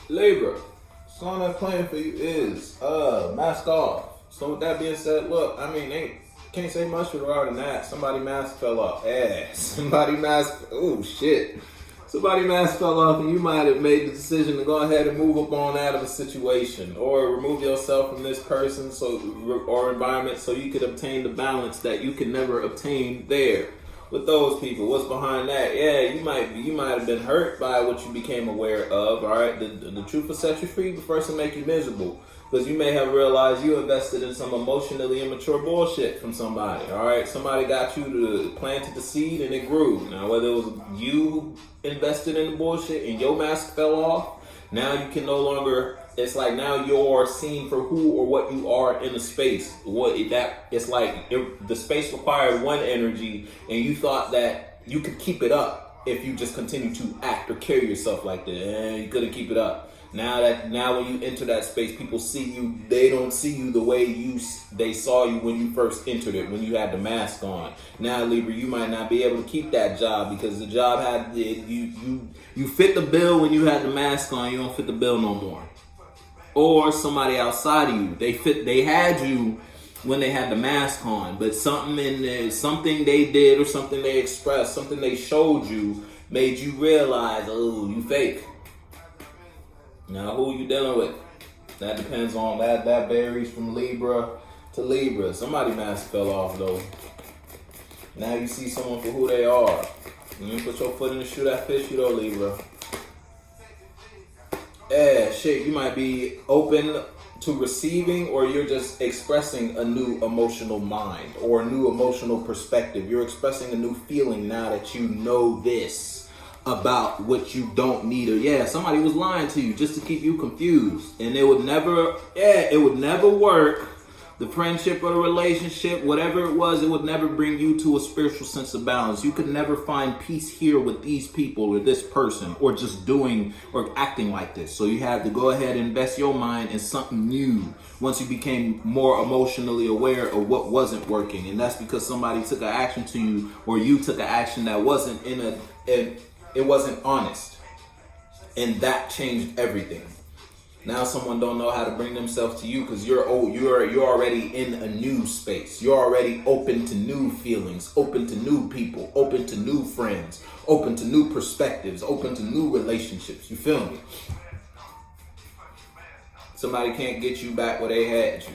Libra, song I'm playing for you is Mask Off. So with that being said, look, I mean, they can't say much regarding that. Somebody mask fell off. Somebody mask, oh shit. Somebody mask fell off and you might have made the decision to go ahead and move up on out of a situation or remove yourself from this person or environment so you could obtain the balance that you could never obtain there. With those people, what's behind that? Yeah, you might have been hurt by what you became aware of. All right, the truth will set you free, but first it'll make you miserable because you may have realized you invested in some emotionally immature bullshit from somebody. All right, somebody got you to planted the seed and it grew. Now, whether it was you who invested in the bullshit and your mask fell off, now you can no longer. It's like now you're seen for who or what you are in the space. The space required one energy, and you thought that you could keep it up if you just continue to act or carry yourself like that. And you couldn't keep it up. Now when you enter that space, people see you. They don't see you the way they saw you when you first entered it, when you had the mask on. Now, Libra, you might not be able to keep that job because the job had you fit the bill when you had the mask on. You don't fit the bill no more. Or somebody outside of you. They had you when they had the mask on, but something in there, something they did or something they expressed, something they showed you made you realize, oh, you fake. Now who you dealing with? That depends on that varies from Libra to Libra. Somebody mask fell off though. Now you see someone for who they are. You put your foot in the shoe that fits you though, Libra. You might be open to receiving, or you're just expressing a new emotional mind or a new emotional perspective. You're expressing a new feeling now that you know this about what you don't need. Or somebody was lying to you just to keep you confused, and it would never work. The friendship or the relationship, whatever it was, it would never bring you to a spiritual sense of balance. You could never find peace here with these people or this person or just doing or acting like this. So you had to go ahead and invest your mind in something new once you became more emotionally aware of what wasn't working. And that's because somebody took an action to you, or you took an action that wasn't it wasn't honest. And that changed everything. Now someone don't know how to bring themselves to you because you're already in a new space. You're already open to new feelings, open to new people, open to new friends, open to new perspectives, open to new relationships. You feel me? Somebody can't get you back where they had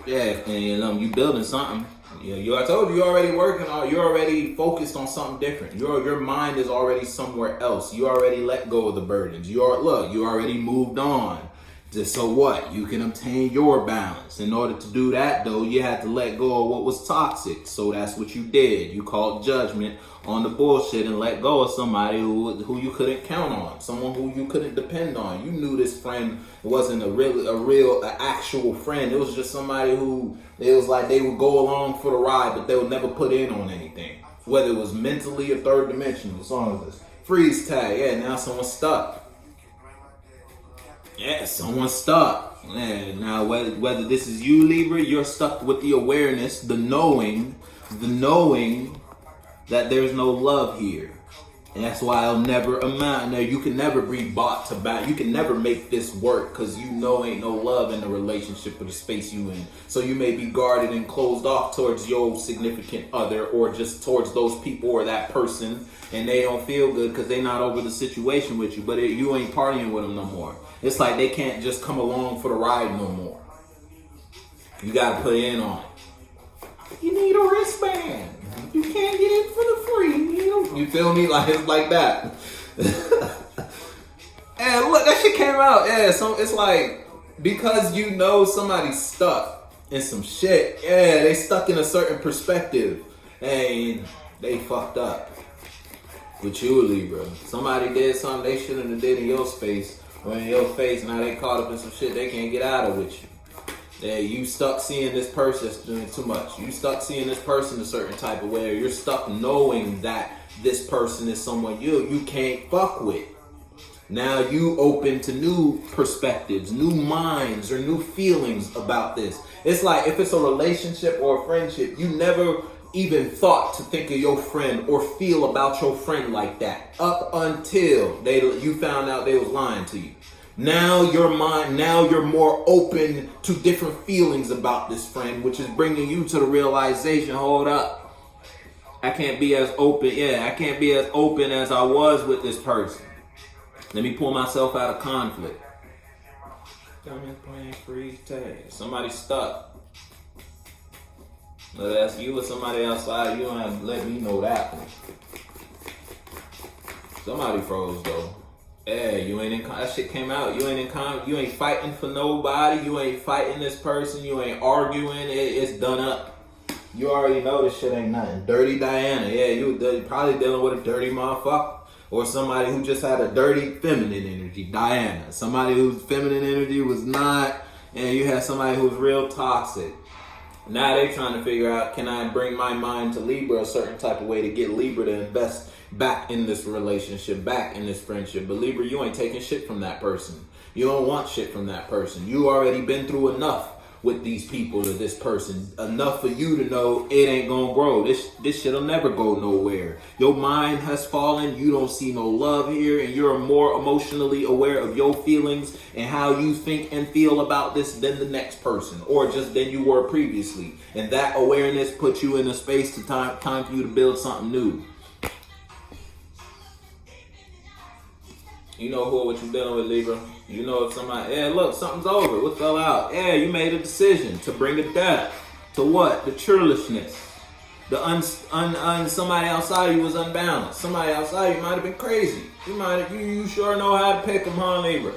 you. And you building something. I told you, you're already working on. You're already focused on something different. Your mind is already somewhere else. You already let go of the burdens. You already moved on. So what? You can obtain your balance. In order to do that, though, you had to let go of what was toxic. So that's what you did. You called judgment on the bullshit and let go of somebody who you couldn't count on, someone who you couldn't depend on. You knew this friend wasn't an actual friend. It was just somebody who it was like they would go along for the ride, but they would never put in on anything, whether it was mentally or third dimensional. The song is this freeze tag. Now someone's stuck. Someone's stuck. Now whether this is you, Libra, you're stuck with the awareness, the knowing that there's no love here. And that's why it'll never amount. Now, you can never be bought to buy. You can never make this work because you know ain't no love in the relationship or the space you in. So you may be guarded and closed off towards your significant other or just towards those people or that person. And they don't feel good because they're not over the situation with you. But you ain't partying with them no more. It's like they can't just come along for the ride no more. You got to put in on it. You need a wristband. You can't get in for the free. You feel me? Like it's like that. And look, that shit came out. So it's like because you know somebody's stuck in some shit. They stuck in a certain perspective and they fucked up with you, Libra. Somebody did something they shouldn't have did in your space or in your face. Now they caught up in some shit they can't get out of with you. You stuck seeing this person that's doing too much. You stuck seeing this person a certain type of way. Or you're stuck knowing that this person is someone you can't fuck with. Now you open to new perspectives, new minds, or new feelings about this. It's like if it's a relationship or a friendship, you never even thought to think of your friend or feel about your friend like that up until you found out they was lying to you. Now you're more open to different feelings about this friend, which is bringing you to the realization, hold up, I can't be as open. Yeah, I can't be as open as I was with this person. Let me pull myself out of conflict. Playing freeze tag. Somebody stuck. Whether that's you or somebody outside, you don't have to let me know that one. Somebody froze though. Hey, you ain't in that shit came out. You ain't fighting for nobody. You ain't fighting this person. You ain't arguing. It's done up. You already know this shit ain't nothing. Dirty Diana. Yeah, you probably dealing with a dirty motherfucker. Or somebody who just had a dirty feminine energy. Diana. Somebody whose feminine energy was not, and you had somebody who was real toxic. Now they trying to figure out, can I bring my mind to Libra a certain type of way to get Libra to invest back in this relationship, back in this friendship. But Libra, you ain't taking shit from that person. You don't want shit from that person. You already been through enough with these people or this person. Enough for you to know it ain't gonna grow. This shit'll never go nowhere. Your mind has fallen. You don't see no love here, and you're more emotionally aware of your feelings and how you think and feel about this than the next person, or just than you were previously. And that awareness puts you in a space to time for you to build something new. You know what you're dealing with, Libra. You know if somebody, yeah, look, something's over. What fell out? Yeah, you made a decision to bring it back. To what? The churlishness. Somebody outside you was unbalanced. Somebody outside you might have been crazy. You sure know how to pick them, huh, Libra?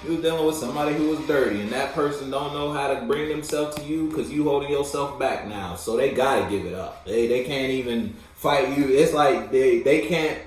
You was dealing with somebody who was dirty, and that person don't know how to bring themselves to you because you holding yourself back now. So they gotta give it up. They can't even fight you. It's like they can't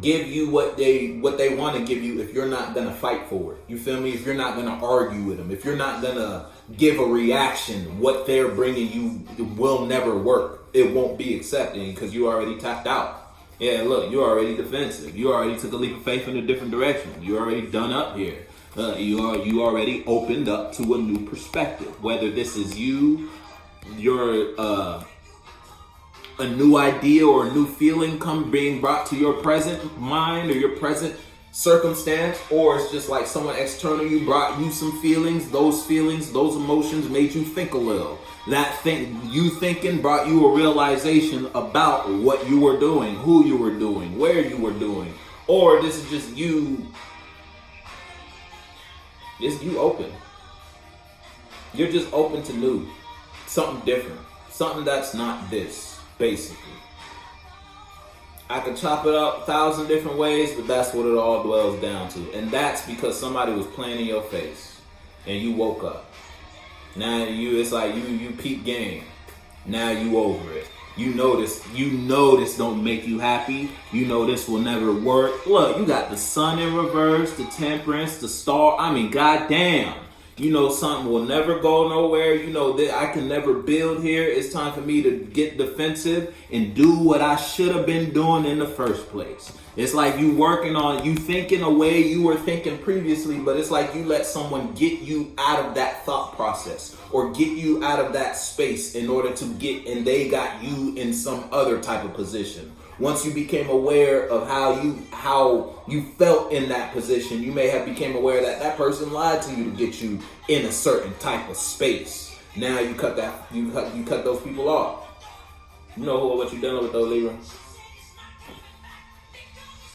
give you what they want to give you if you're not gonna fight for it. You feel me? If you're not gonna argue with them, if you're not gonna give a reaction, what they're bringing you will never work. It won't be accepted because you already tapped out. Yeah, look, you're already defensive. You already took a leap of faith in a different direction. You already done up here. You already opened up to a new perspective. Whether this is a new idea or a new feeling being brought to your present mind or your present circumstance, or it's just like someone external you brought you some feelings, those emotions made you think a little. You thinking brought you a realization about what you were doing, who you were doing, where you were doing, or this is just you open. You're just open to new, something different, something that's not this. Basically, I could chop it up 1,000 different ways, but that's what it all boils down to. And that's because somebody was playing in your face and you woke up. Now it's like you peep game. Now you over it. You know this don't make you happy. You know this will never work. Look, you got the sun in reverse, the temperance, the star. I mean, goddamn. You know something will never go nowhere. You know that I can never build here. It's time for me to get defensive and do what I should have been doing in the first place. It's like you thinking a way you were thinking previously, but it's like you let someone get you out of that thought process or get you out of that space in order to and they got you in some other type of position. Once you became aware of how you felt in that position, you may have became aware that person lied to you to get you in a certain type of space. Now you cut those people off. You know what you're dealing with though, Libra.